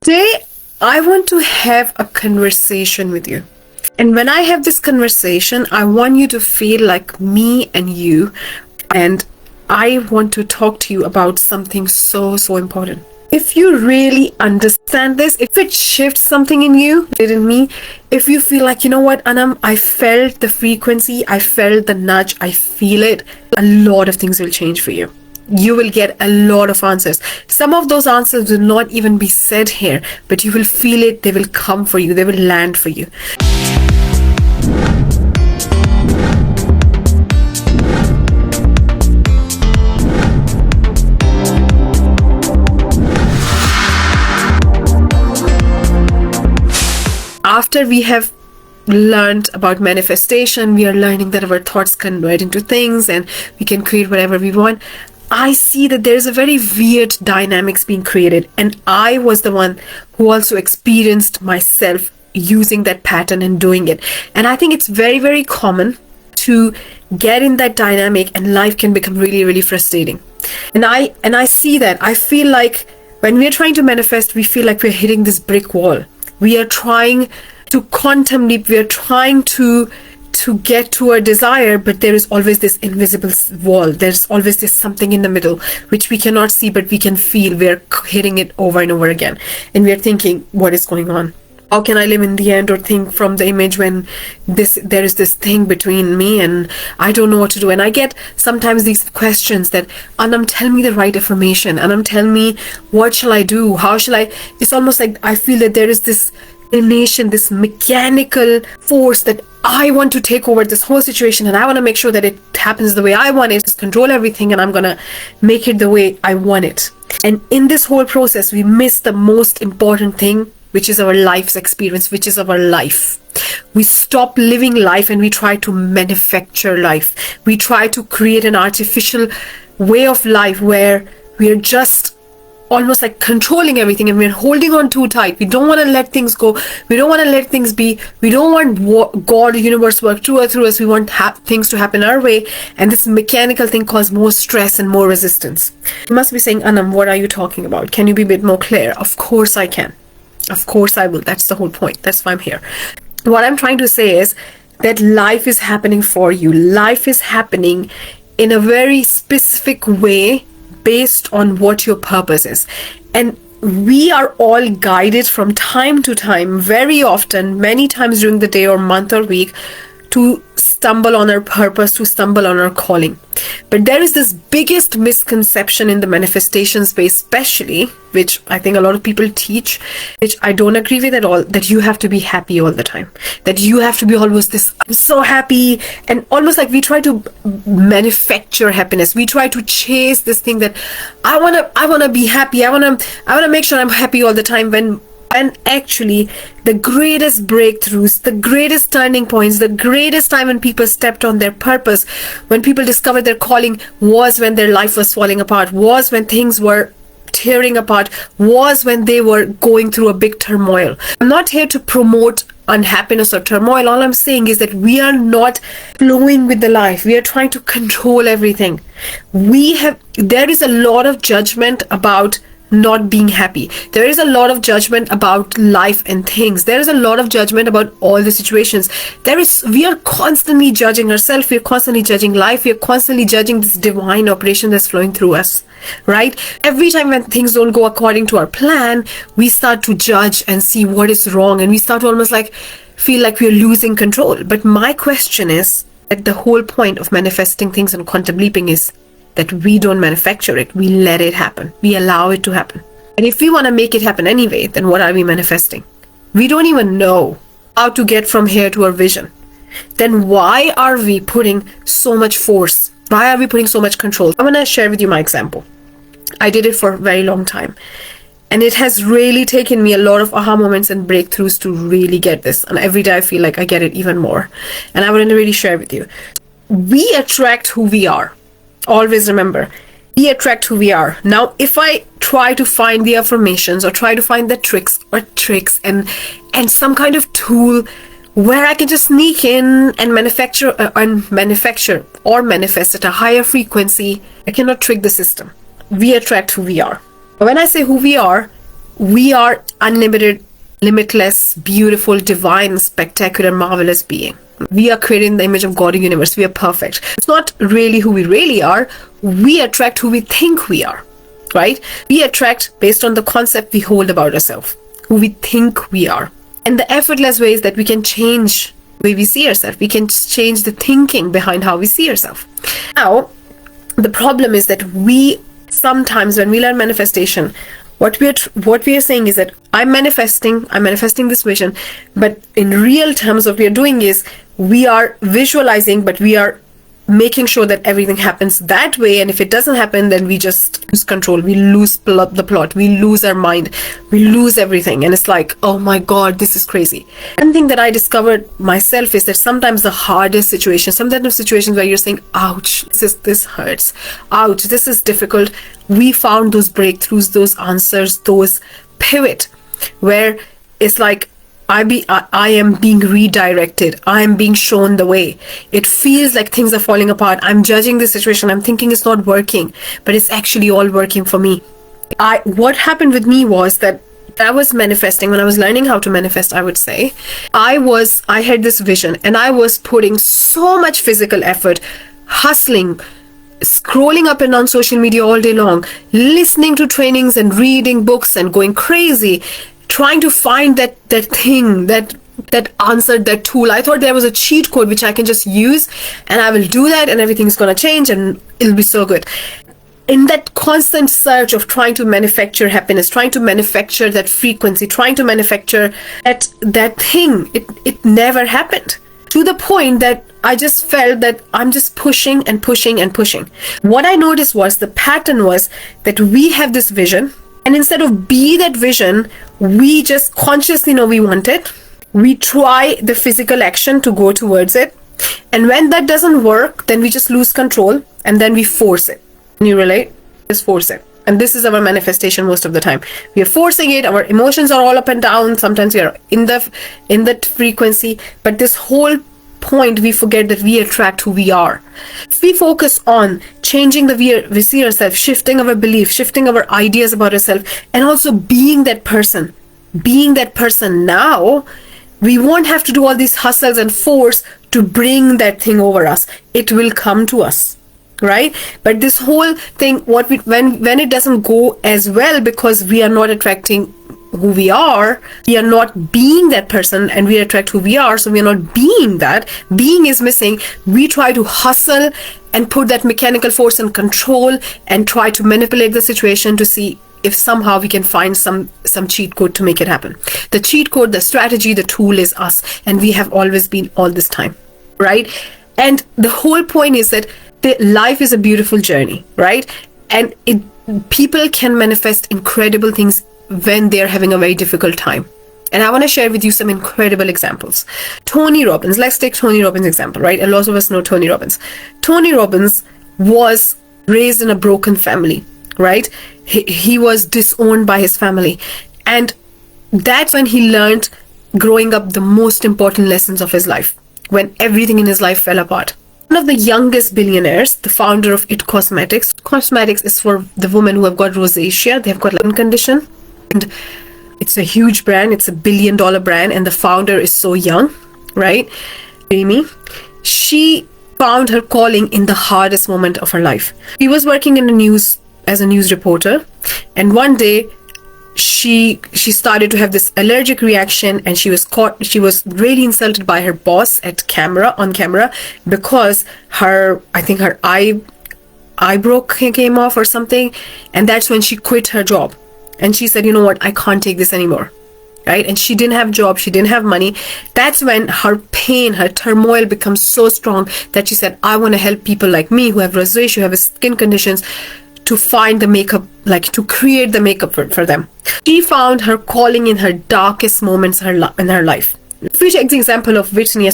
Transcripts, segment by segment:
Today, I want to have a conversation with you. And when I have this conversation, I want you to feel like me and you. And I want to talk to you about something so important. If you really understand this, if it shifts something in you, in me, if you feel like, you know what, Anam, I felt the frequency, I felt the nudge, I feel it, a lot of things will change for you. You will get a lot of answers. Some of those answers will not even be said here, but you will feel it, they will come for you, they will land for you. After we have learned about manifestation, we are learning that our thoughts convert into things and we can create whatever we want. I see that there's a very weird dynamics being created, and I was the one who also experienced myself using that pattern and doing it. And I think it's very common to get in that dynamic, and life can become really frustrating. And I see that. I feel like when we're trying to manifest, we feel like we're hitting this brick wall. We are trying to quantum leap, we are trying to get to our desire, but there is always this invisible wall. There's always this something in the middle which we cannot see, but we can feel. We're hitting it over and over again, and we're thinking, what is going on? How can I live in the end, or think from the image when there is this thing between me and I don't know what to do? And I get sometimes these questions that, Anam, tell me the right affirmation. Anam, tell me, what shall I do? How shall I? It's almost like I feel that there is this nation, this mechanical force that I want to take over this whole situation, and I want to make sure that it happens the way I want it, just control everything, and I'm gonna make it the way I want it. And in this whole process, we miss the most important thing, which is our life's experience, which is our life. We stop living life and we try to manufacture life. We try to create an artificial way of life where we are just almost like controlling everything, and we're holding on too tight. We don't want to let things go. We don't want to let things be. We don't want God, the universe work through us. We want things to happen our way, and this mechanical thing causes more stress and more resistance. You must be saying, Anam, what are you talking about? Can you be a bit more clear? Of course I can. Of course I will. That's the whole point. That's why I'm here. What I'm trying to say is that life is happening for you. Life is happening in a very specific way based on what your purpose is. And we are all guided from time to time, very often, many times during the day or month or week, to stumble on our purpose, to stumble on our calling. But there is this biggest misconception in the manifestation space, especially, which I think a lot of people teach, which I don't agree with at all, that you have to be happy all the time. That you have to be always this, I'm so happy. And almost like we try to manufacture happiness. We try to chase this thing that I wanna be happy. I wanna make sure I'm happy all the time, and actually the greatest breakthroughs, the greatest turning points, the greatest time when people stepped on their purpose, when people discovered their calling, was when their life was falling apart, was when things were tearing apart, was when they were going through a big turmoil. I'm not here to promote unhappiness or turmoil. All I'm saying is that we are not flowing with the life. We are trying to control everything. There is a lot of judgment about not being happy. There is a lot of judgment about life and things. There is a lot of judgment about all the situations. We are constantly judging ourselves. We are constantly judging life. We are constantly judging this divine operation that's flowing through us, right? Every time when things don't go according to our plan, we start to judge and see what is wrong, and we start to almost like feel like we're losing control. But my question is that the whole point of manifesting things and quantum leaping is that we don't manufacture it. We let it happen. We allow it to happen. And if we want to make it happen anyway, then what are we manifesting? We don't even know how to get from here to our vision. Then why are we putting so much force? Why are we putting so much control? I'm going to share with you my example. I did it for a very long time. And it has really taken me a lot of aha moments and breakthroughs to really get this. And every day I feel like I get it even more. And I want to really share with you. We attract who we are. Always remember, we attract who we are. Now, if I try to find the affirmations or try to find the tricks and some kind of tool where I can just sneak in and manufacture or manifest at a higher frequency, I cannot trick the system. We attract who we are. When I say who we are, we are unlimited, limitless, beautiful, divine, spectacular, marvelous being. We are created in the image of God in the universe. We are perfect. It's not really who we really are. We attract who we think we are, right? We attract based on the concept we hold about ourselves, who we think we are. And the effortless ways that we can change the way we see ourselves. We can change the thinking behind how we see ourselves. Now, the problem is that we sometimes, when we learn manifestation, what we are saying is that I'm manifesting this vision, but in real terms, what we are doing is we are visualizing, but we are making sure that everything happens that way. And if it doesn't happen, then we just lose control. We lose the plot. We lose our mind. We lose everything. And it's like, oh my God, this is crazy. One thing that I discovered myself is that sometimes the hardest situations, sometimes situations where you're saying, ouch, this hurts. Ouch, this is difficult. We found those breakthroughs, those answers, those pivot where it's like, I am being redirected. I am being shown the way. It feels like things are falling apart. I'm judging the situation. I'm thinking it's not working, but it's actually all working for me. What happened with me was that I was manifesting. When I was learning how to manifest, I would say, I had this vision and I was putting so much physical effort, hustling, scrolling up and down social media all day long, listening to trainings and reading books and going crazy, trying to find that thing, that answer, that tool. I thought there was a cheat code which I can just use and I will do that and everything's going to change and it'll be so good. In that constant search of trying to manufacture happiness, trying to manufacture that frequency, trying to manufacture that thing, it never happened. To the point that I just felt that I'm just pushing and pushing and pushing. What I noticed was the pattern was that we have this vision, and instead of be that vision, we just consciously know we want it. We try the physical action to go towards it. And when that doesn't work, then we just lose control and then we force it. Can you relate? Just force it. And this is our manifestation most of the time. We are forcing it. Our emotions are all up and down. Sometimes we are in that frequency. But this whole point, we forget that we attract who we are. If we focus on changing the way we see ourselves, shifting our beliefs, shifting our ideas about ourselves, and also being that person now, we won't have to do all these hustles and force to bring that thing over us. It will come to us, right? But this whole thing, when it doesn't go as well because we are not attracting who we are not being that person, and we attract who we are, so we are not being that. Being is missing. We try to hustle and put that mechanical force and control and try to manipulate the situation to see if somehow we can find some cheat code to make it happen. The cheat code, the strategy, the tool is us, and we have always been all this time, right? And the whole point is that life is a beautiful journey, right? And people can manifest incredible things when they're having a very difficult time. And I want to share with you some incredible examples. Tony Robbins, let's take Tony Robbins' example, right? A lot of us know Tony Robbins. Tony Robbins was raised in a broken family, right? He was disowned by his family. And that's when he learned, growing up, the most important lessons of his life, when everything in his life fell apart. One of the youngest billionaires, the founder of IT Cosmetics. Cosmetics is for the women who have got rosacea. They have got skin condition. And it's a huge brand. It's $1 billion brand. And the founder is so young, right? Amy. She found her calling in the hardest moment of her life. She was working in the news as a news reporter. And one day, she started to have this allergic reaction, and she was really insulted by her boss on camera because her eyebrow came off or something. And that's when she quit her job. And she said, you know what, I can't take this anymore, right? And she didn't have a job, she didn't have money. That's when her pain, her turmoil becomes so strong that she said, I want to help people like me who have rosacea, who have skin conditions, to find the makeup, like to create the makeup for them. She found her calling in her darkest moments in her life. If we take the example of Whitney,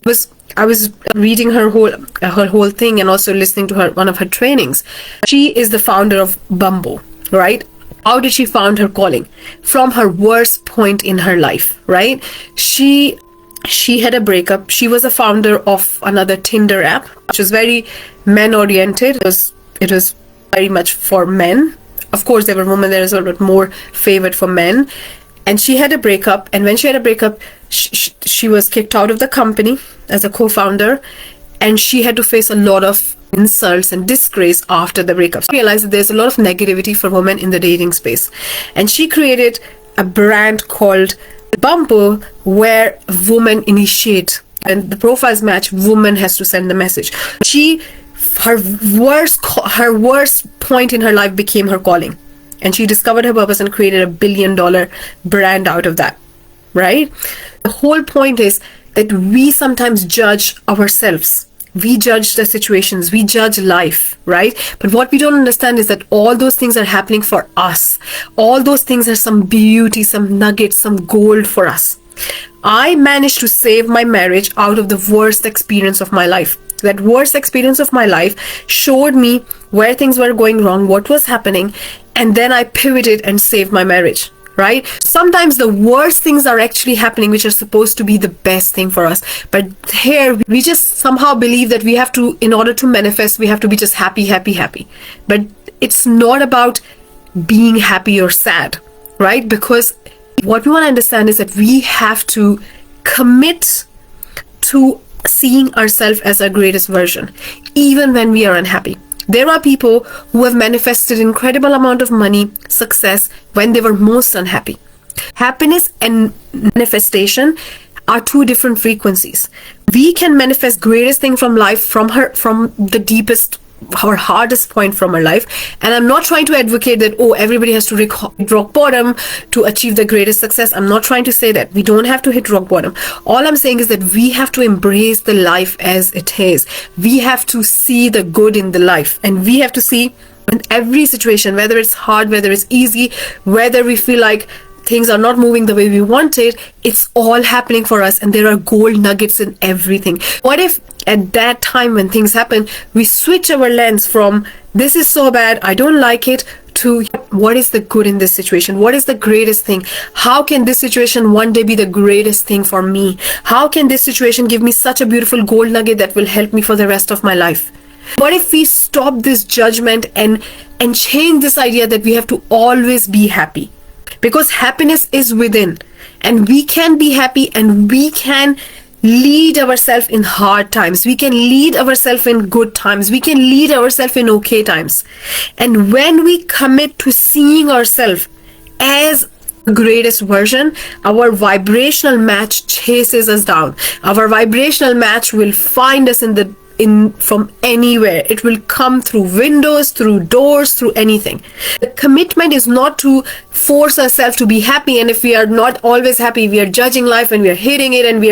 I was reading her whole thing and also listening to one of her trainings. She is the founder of Bumble, right? How did she found her calling? From her worst point in her life, right? She had a breakup. She was a founder of another Tinder app, which was very men oriented. It was very much for men. Of course, there were women there as well, but more favored for men. And she had a breakup. And when she had a breakup, she was kicked out of the company as a co-founder. And she had to face a lot of insults and disgrace after the breakup. So I realized that there's a lot of negativity for women in the dating space. And she created a brand called Bumble, where women initiate, and the profiles match, woman has to send the message. Her worst point in her life became her calling, and she discovered her purpose and created $1 billion brand out of that, right? The whole point is that we sometimes judge ourselves. We judge the situations, we judge life, right? But what we don't understand is that all those things are happening for us. All those things are some beauty, some nuggets, some gold for us. I managed to save my marriage out of the worst experience of my life. That worst experience of my life showed me where things were going wrong, what was happening, and then I pivoted and saved my marriage. Right? Sometimes the worst things are actually happening, which are supposed to be the best thing for us. But here, we just somehow believe that we have to, in order to manifest, we have to be just happy, happy, happy. But it's not about being happy or sad, right? Because what we want to understand is that we have to commit to seeing ourselves as our greatest version, even when we are unhappy. There are people who have manifested incredible amount of money, success, when they were most unhappy. Happiness and manifestation are two different frequencies. We can manifest greatest thing from life from the deepest, our hardest point from our life. And I'm not trying to advocate that, oh, everybody has to hit rock bottom to achieve the greatest success. I'm not trying to say that. We don't have to hit rock bottom. All I'm saying is that we have to embrace the life as it is. We have to see the good in the life. And we have to see in every situation, whether it's hard, whether it's easy, whether we feel like things are not moving the way we wanted, it's all happening for us, and there are gold nuggets in everything. What if at that time when things happen, we switch our lens from this is so bad, I don't like it, to what is the good in this situation? What is the greatest thing? How can this situation one day be the greatest thing for me? How can this situation give me such a beautiful gold nugget that will help me for the rest of my life? What if we stop this judgment and change this idea that we have to always be happy? Because happiness is within, and we can be happy, and we can lead ourselves in hard times. We can lead ourselves in good times. We can lead ourselves in okay times. And when we commit to seeing ourselves as the greatest version, our vibrational match chases us down. Our vibrational match will find us from anywhere. It will come through windows, through doors, through anything. The commitment is not to force ourselves to be happy, and if we are not always happy, we are judging life and we are hating it, and we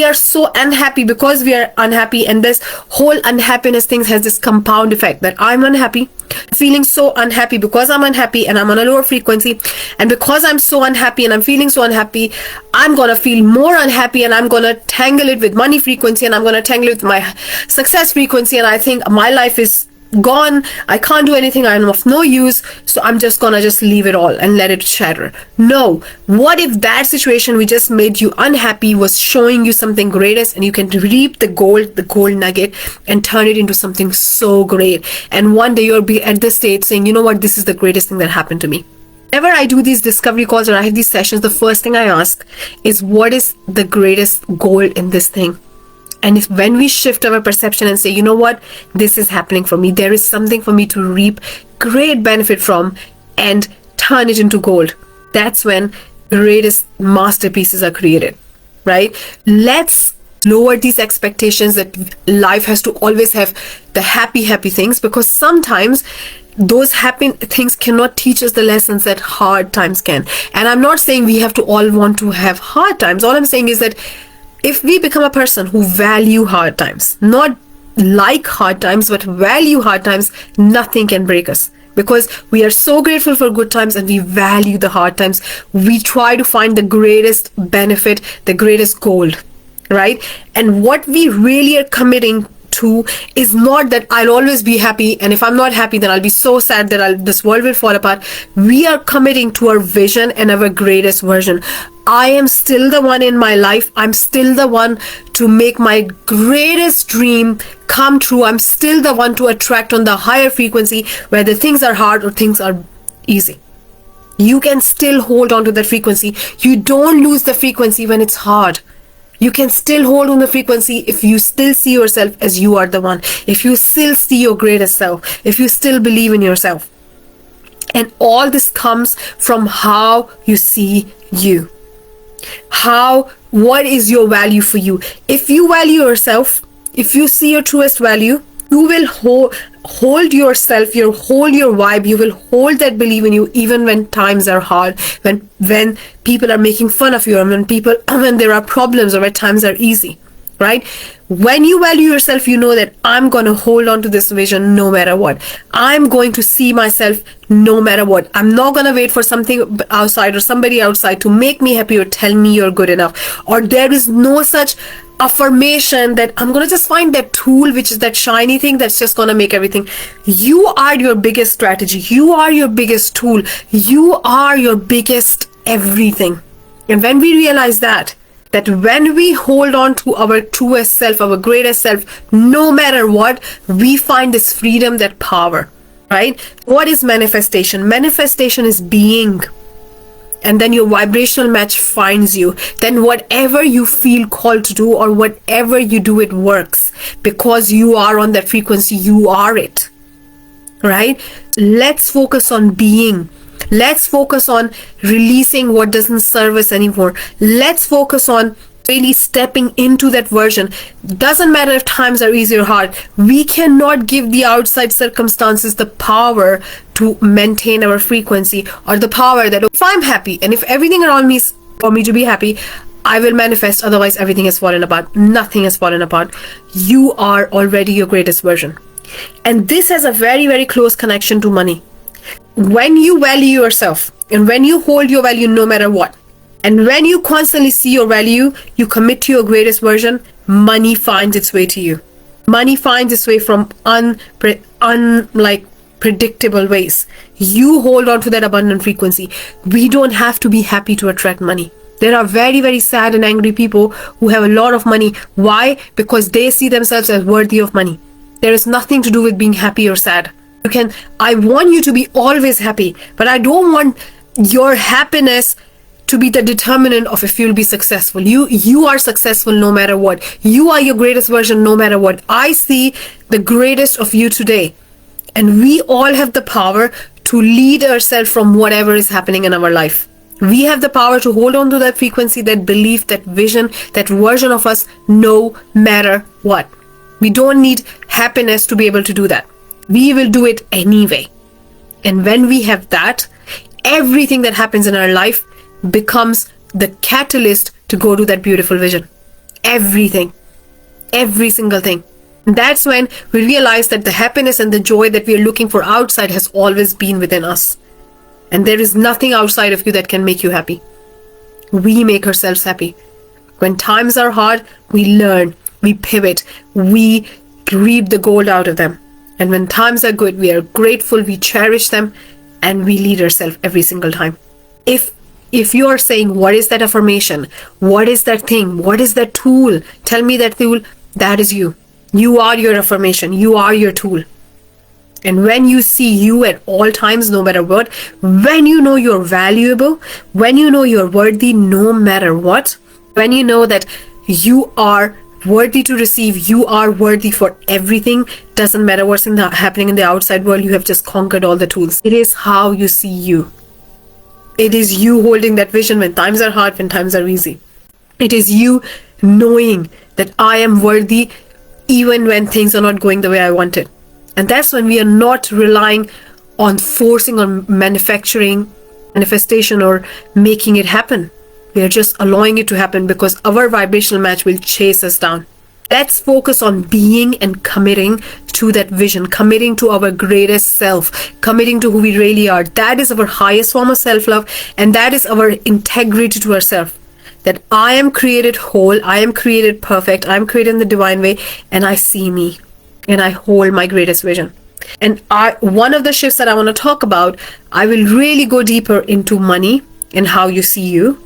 are so unhappy because we are unhappy. And this whole unhappiness thing has this compound effect that I'm unhappy, feeling so unhappy because I'm unhappy and I'm on a lower frequency, and because I'm so unhappy and I'm feeling so unhappy, I'm gonna feel more unhappy, and I'm gonna tangle it with money frequency, and I'm gonna tangle it with my success frequency, and I think my life is gone, I can't do anything, I'm of no use, so I'm just gonna leave it all and let it shatter. No, what if that situation which just made you unhappy was showing you something greatest, and you can reap the gold nugget and turn it into something so great, and one day you'll be at this stage saying, you know what, this is the greatest thing that happened to me. Whenever I do these discovery calls or I have these sessions, the first thing I ask is, what is the greatest gold in this thing? And when we shift our perception and say, you know what, this is happening for me, there is something for me to reap great benefit from, and turn it into gold, that's when greatest masterpieces are created, right? Let's lower these expectations that life has to always have the happy things, because sometimes those happy things cannot teach us the lessons that hard times can. And I'm not saying we have to all want to have hard times. All I'm saying is that if we become a person who value hard times, not like hard times, but value hard times, nothing can break us, because we are so grateful for good times and we value the hard times. We try to find the greatest benefit, the greatest gold, right? And what we really are committing to is not that I'll always be happy, and if I'm not happy, then I'll be so sad that this world will fall apart. We are committing to our vision and our greatest version. I am still the one in my life. I'm still the one to make my greatest dream come true. I'm still the one to attract on the higher frequency, whether things are hard or things are easy. You can still hold on to that frequency. You don't lose the frequency when it's hard. You can still hold on the frequency if you still see yourself as you are the one. If you still see your greatest self. If you still believe in yourself. And all this comes from how you see you. What is your value for you? If you value yourself, if you see your truest value, you will hold yourself, you hold your vibe, you will hold that belief in you even when times are hard, when people are making fun of you, and when there are problems, or when times are easy, right? When you value yourself, you know that I'm going to hold on to this vision no matter what. I'm going to see myself no matter what. I'm not going to wait for something outside or somebody outside to make me happy or tell me you're good enough. Or there is no such affirmation that I'm going to just find that tool, which is that shiny thing that's just going to make everything. You are your biggest strategy. You are your biggest tool. You are your biggest everything. And when we realize that when we hold on to our truest self, our greatest self, no matter what, we find this freedom, that power, right? What is manifestation? Manifestation is being. And then your vibrational match finds you. Then whatever you feel called to do or whatever you do, it works. Because you are on that frequency, you are it, right? Let's focus on being. Let's focus on releasing what doesn't serve us anymore. Let's focus on really stepping into that version. Doesn't matter if times are easy or hard. We cannot give the outside circumstances the power to maintain our frequency, or the power that if I'm happy and if everything around me is for me to be happy, I will manifest. Otherwise, everything has fallen apart. Nothing has fallen apart. You are already your greatest version. And this has a very, very close connection to money. When you value yourself and when you hold your value no matter what, and when you constantly see your value, you commit to your greatest version, money finds its way to you. Money finds its way from predictable ways. You hold on to that abundant frequency. We don't have to be happy to attract money. There are very, very sad and angry people who have a lot of money. Why? Because they see themselves as worthy of money. There is nothing to do with being happy or sad. I want you to be always happy, but I don't want your happiness to be the determinant of if you'll be successful. You are successful no matter what. You are your greatest version no matter what. I see the greatest of you today. And we all have the power to lead ourselves from whatever is happening in our life. We have the power to hold on to that frequency, that belief, that vision, that version of us no matter what. We don't need happiness to be able to do that. We will do it anyway. And when we have that, everything that happens in our life becomes the catalyst to go to that beautiful vision. Everything. Every single thing. And that's when we realize that the happiness and the joy that we are looking for outside has always been within us. And there is nothing outside of you that can make you happy. We make ourselves happy. When times are hard, we learn, we pivot, we reap the gold out of them. And when times are good, we are grateful, we cherish them, and we lead ourselves every single time. If you are saying, what is that affirmation? What is that thing? What is that tool? Tell me that tool. That is you. You are your affirmation. You are your tool. And when you see you at all times, no matter what, when you know you're valuable, when you know you're worthy no matter what, when you know that you are worthy to receive, you are worthy for everything, doesn't matter what's happening in the outside world, you have just conquered all the tools. It is how you see you. It is you holding that vision when times are hard, when times are easy. It is you knowing that I am worthy even when things are not going the way I want it. And that's when we are not relying on forcing or manifestation or making it happen. We are just allowing it to happen because our vibrational match will chase us down. Let's focus on being and committing to that vision, committing to our greatest self, committing to who we really are. That is our highest form of self-love, and that is our integrity to ourselves. That I am created whole, I am created perfect, I am created in the divine way, and I see me, and I hold my greatest vision. And one of the shifts that I want to talk about, I will really go deeper into money, in how you see you.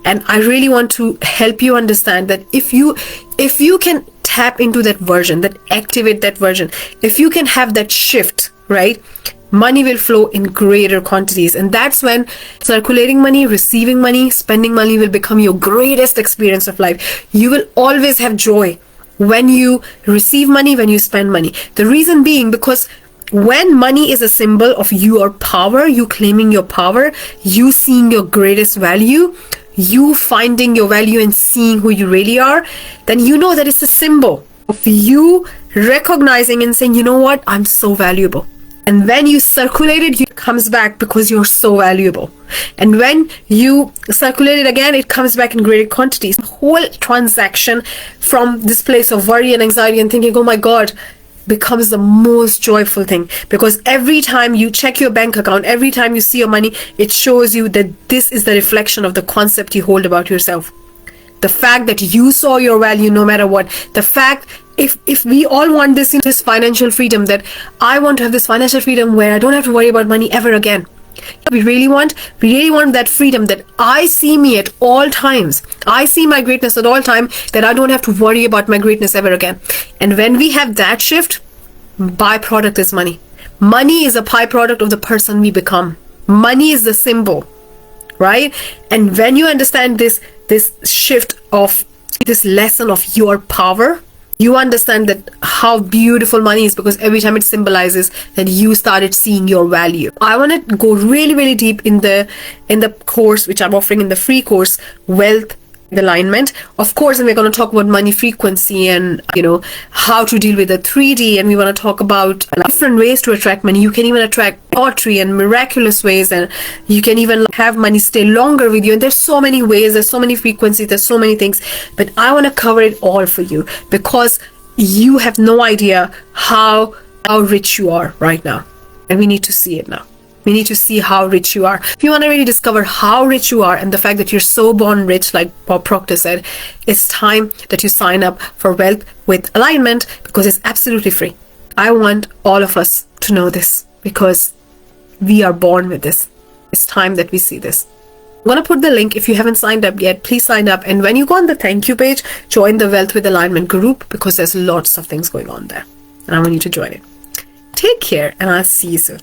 And I really want to help you understand that if you can tap into that version, that activate that version, if you can have that shift, right, money will flow in greater quantities. And that's when circulating money, receiving money, spending money will become your greatest experience of life. You will always have joy when you receive money, when you spend money. The reason being because when money is a symbol of your power, you claiming your power, you seeing your greatest value, you finding your value and seeing who you really are, then you know that it's a symbol of you recognizing and saying, you know what, I'm so valuable. And when you circulate it, it comes back because you're so valuable. And when you circulate it again, it comes back in greater quantities. The whole transaction from this place of worry and anxiety and thinking, oh my God, becomes the most joyful thing, because every time you check your bank account, every time you see your money, it shows you that this is the reflection of the concept you hold about yourself. The fact that you saw your value no matter what. The fact, if we all want this financial freedom, that I want to have this financial freedom where I don't have to worry about money ever again. We really want that freedom, that I see me at all times. I see my greatness at all time, that I don't have to worry about my greatness ever again. And when we have that shift, byproduct is money. Money is a byproduct of the person we become. Money is the symbol, right? And when you understand this shift of this lesson of your power, you understand that how beautiful money is, because every time it symbolizes that you started seeing your value. I want to go really, really deep in the course which I'm offering in the free course, Wealth Alignment. Of course, and we're going to talk about money frequency and how to deal with the 3D, and we want to talk about different ways to attract money. You can even attract lottery and miraculous ways, and you can even have money stay longer with you. And there's so many ways, there's so many frequencies, there's so many things, but I want to cover it all for you, because you have no idea how rich you are right now, and we need to see it now. We need to see how rich you are. If you want to really discover how rich you are and the fact that you're so born rich, like Bob Proctor said, it's time that you sign up for Wealth with Alignment, because it's absolutely free. I want all of us to know this, because we are born with this. It's time that we see this. I'm going to put the link. If you haven't signed up yet, please sign up. And when you go on the thank you page, join the Wealth with Alignment group, because there's lots of things going on there. And I want you to join it. Take care, and I'll see you soon.